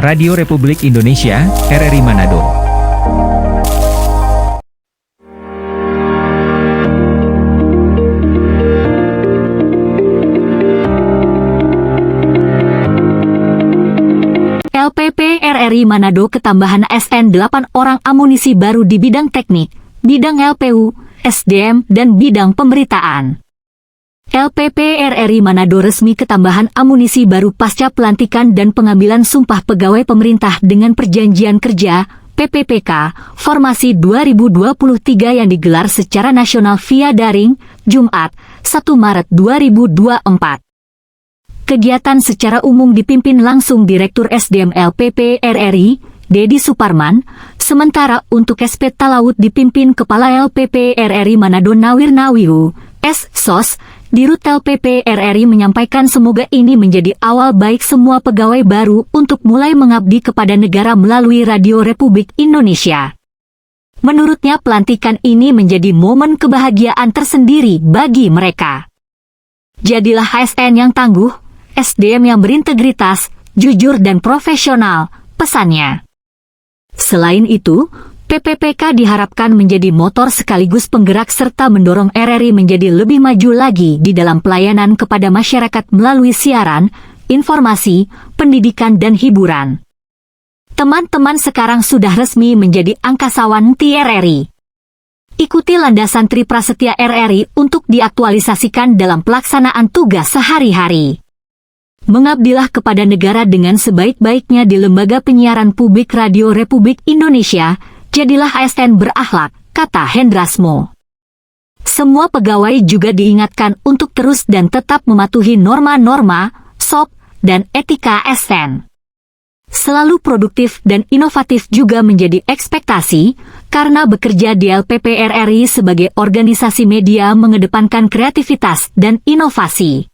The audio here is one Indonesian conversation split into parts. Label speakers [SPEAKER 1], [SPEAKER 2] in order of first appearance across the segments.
[SPEAKER 1] Radio Republik Indonesia, RRI Manado.
[SPEAKER 2] LPP RRI Manado ketambahan ASN 8 orang amunisi baru di bidang teknik, bidang LPU, SDM, dan bidang pemberitaan. LPP RRI Manado resmi ketambahan amunisi baru pasca pelantikan dan pengambilan sumpah pegawai pemerintah dengan perjanjian kerja, PPPK, Formasi 2023 yang digelar secara nasional via daring, Jumat, 1 Maret 2024. Kegiatan secara umum dipimpin langsung Direktur SDM LPP RRI, Dedi Suparman, sementara untuk SP Talaut dipimpin Kepala LPP RRI Manado Nawir Nawihu, S.Sos. Dirut LPP RRI menyampaikan semoga ini menjadi awal baik semua pegawai baru untuk mulai mengabdi kepada negara melalui Radio Republik Indonesia. Menurutnya pelantikan ini menjadi momen kebahagiaan tersendiri bagi mereka. Jadilah ASN yang tangguh, SDM yang berintegritas, jujur dan profesional, pesannya. Selain itu, PPPK diharapkan menjadi motor sekaligus penggerak serta mendorong RRI menjadi lebih maju lagi di dalam pelayanan kepada masyarakat melalui siaran, informasi, pendidikan dan hiburan. Teman-teman sekarang sudah resmi menjadi angkasawan TRRI. Ikuti landasan Tri Prasetya RRI untuk diaktualisasikan dalam pelaksanaan tugas sehari-hari. Mengabdilah kepada negara dengan sebaik-baiknya di Lembaga Penyiaran Publik Radio Republik Indonesia, jadilah ASN berakhlak, kata Hendrasmo. Semua pegawai juga diingatkan untuk terus dan tetap mematuhi norma-norma, SOP, dan etika ASN. Selalu produktif dan inovatif juga menjadi ekspektasi, karena bekerja di LPP RRI sebagai organisasi media mengedepankan kreativitas dan inovasi.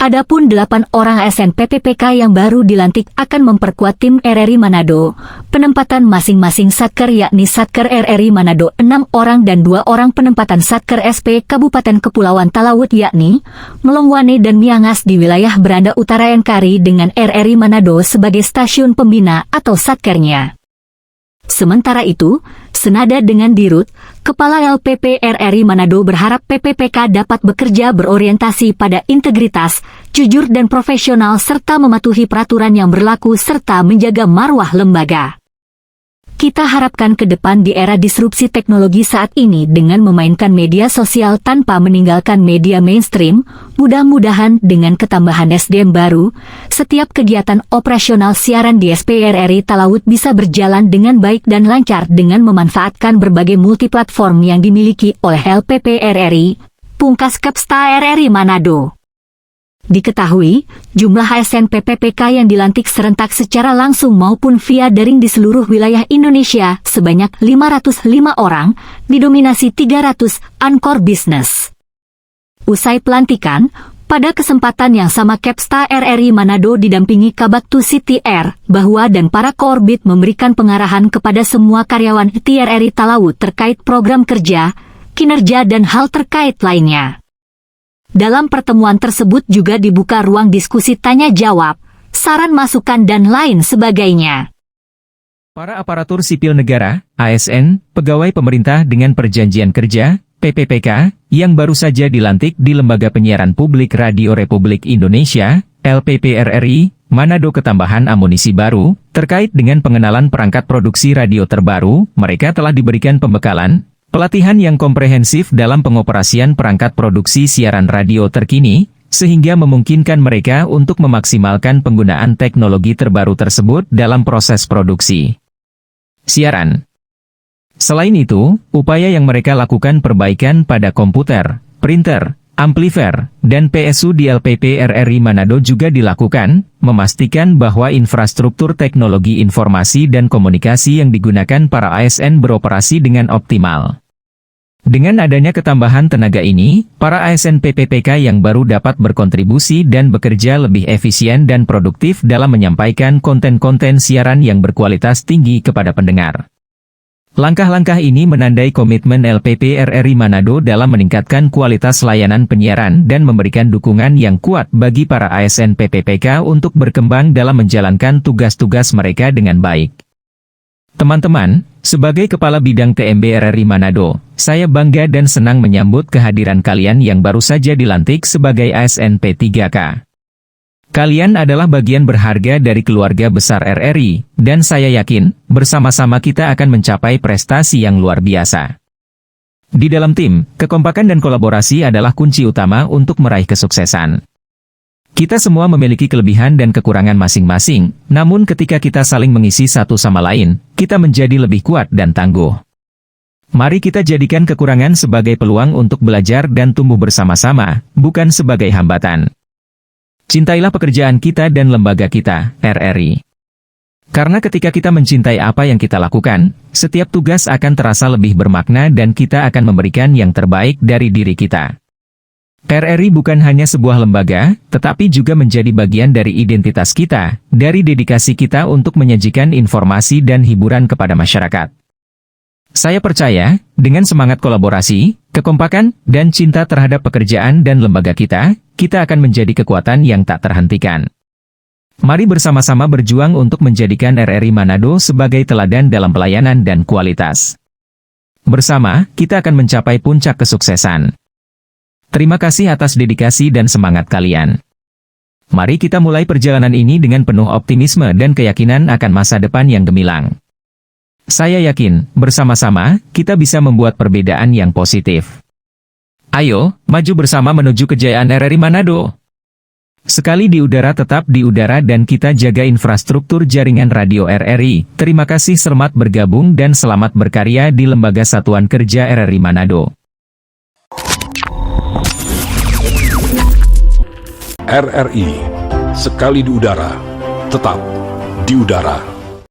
[SPEAKER 2] Adapun 8 orang ASN PPPK yang baru dilantik akan memperkuat tim RRI Manado. Penempatan masing-masing Satker yakni Satker RRI Manado 6 orang dan 2 orang penempatan Satker SP Kabupaten Kepulauan Talaut yakni Melongwane dan Miangas di wilayah Beranda Utara NKRI dengan RRI Manado sebagai stasiun pembina atau Satkernya. Sementara itu, senada dengan Dirut, Kepala LPP RRI Manado berharap PPPK dapat bekerja berorientasi pada integritas, jujur dan profesional serta mematuhi peraturan yang berlaku serta menjaga marwah lembaga. Kita harapkan ke depan di era disrupsi teknologi saat ini dengan memainkan media sosial tanpa meninggalkan media mainstream, mudah-mudahan dengan ketambahan SDM baru, setiap kegiatan operasional siaran di SPRRI Talaut bisa berjalan dengan baik dan lancar dengan memanfaatkan berbagai multiplatform yang dimiliki oleh LPP RRI, pungkas Kepsta RRI Manado. Diketahui, jumlah ASN PPPK yang dilantik serentak secara langsung maupun via daring di seluruh wilayah Indonesia sebanyak 505 orang, didominasi 300 Anchor Business. Usai pelantikan, pada kesempatan yang sama Kepsta RRI Manado didampingi Kabaktu Siti R. Bahwa dan para Korbit memberikan pengarahan kepada semua karyawan TRRI Talaut terkait program kerja, kinerja dan hal terkait lainnya. Dalam pertemuan tersebut juga dibuka ruang diskusi tanya-jawab, saran masukan dan lain sebagainya.
[SPEAKER 1] Para aparatur sipil negara, ASN, pegawai pemerintah dengan perjanjian kerja, PPPK, yang baru saja dilantik di Lembaga Penyiaran Publik Radio Republik Indonesia, LPP RRI, Manado ketambahan amunisi baru, terkait dengan pengenalan perangkat produksi radio terbaru, mereka telah diberikan pembekalan, pelatihan yang komprehensif dalam pengoperasian perangkat produksi siaran radio terkini, sehingga memungkinkan mereka untuk memaksimalkan penggunaan teknologi terbaru tersebut dalam proses produksi siaran. Selain itu, upaya yang mereka lakukan perbaikan pada komputer, printer, amplifier, dan PSU di LPP RRI Manado juga dilakukan, memastikan bahwa infrastruktur teknologi informasi dan komunikasi yang digunakan para ASN beroperasi dengan optimal. Dengan adanya ketambahan tenaga ini, para ASN PPPK yang baru dapat berkontribusi dan bekerja lebih efisien dan produktif dalam menyampaikan konten-konten siaran yang berkualitas tinggi kepada pendengar. Langkah-langkah ini menandai komitmen LPP RRI Manado dalam meningkatkan kualitas layanan penyiaran dan memberikan dukungan yang kuat bagi para ASN PPPK untuk berkembang dalam menjalankan tugas-tugas mereka dengan baik. Teman-teman, sebagai Kepala Bidang TMB RRI Manado, saya bangga dan senang menyambut kehadiran kalian yang baru saja dilantik sebagai ASN P3K. Kalian adalah bagian berharga dari keluarga besar RRI, dan saya yakin, bersama-sama kita akan mencapai prestasi yang luar biasa. Di dalam tim, kekompakan dan kolaborasi adalah kunci utama untuk meraih kesuksesan. Kita semua memiliki kelebihan dan kekurangan masing-masing, namun ketika kita saling mengisi satu sama lain, kita menjadi lebih kuat dan tangguh. Mari kita jadikan kekurangan sebagai peluang untuk belajar dan tumbuh bersama-sama, bukan sebagai hambatan. Cintailah pekerjaan kita dan lembaga kita, RRI. Karena ketika kita mencintai apa yang kita lakukan, setiap tugas akan terasa lebih bermakna dan kita akan memberikan yang terbaik dari diri kita. RRI bukan hanya sebuah lembaga, tetapi juga menjadi bagian dari identitas kita, dari dedikasi kita untuk menyajikan informasi dan hiburan kepada masyarakat. Saya percaya, dengan semangat kolaborasi, kekompakan, dan cinta terhadap pekerjaan dan lembaga kita akan menjadi kekuatan yang tak terhentikan. Mari bersama-sama berjuang untuk menjadikan RRI Manado sebagai teladan dalam pelayanan dan kualitas. Bersama, kita akan mencapai puncak kesuksesan. Terima kasih atas dedikasi dan semangat kalian. Mari kita mulai perjalanan ini dengan penuh optimisme dan keyakinan akan masa depan yang gemilang. Saya yakin, bersama-sama, kita bisa membuat perbedaan yang positif. Ayo, maju bersama menuju kejayaan RRI Manado. Sekali di udara tetap di udara dan kita jaga infrastruktur jaringan radio RRI. Terima kasih, selamat bergabung dan selamat berkarya di Lembaga Satuan Kerja RRI Manado.
[SPEAKER 3] RRI, sekali di udara, tetap di udara.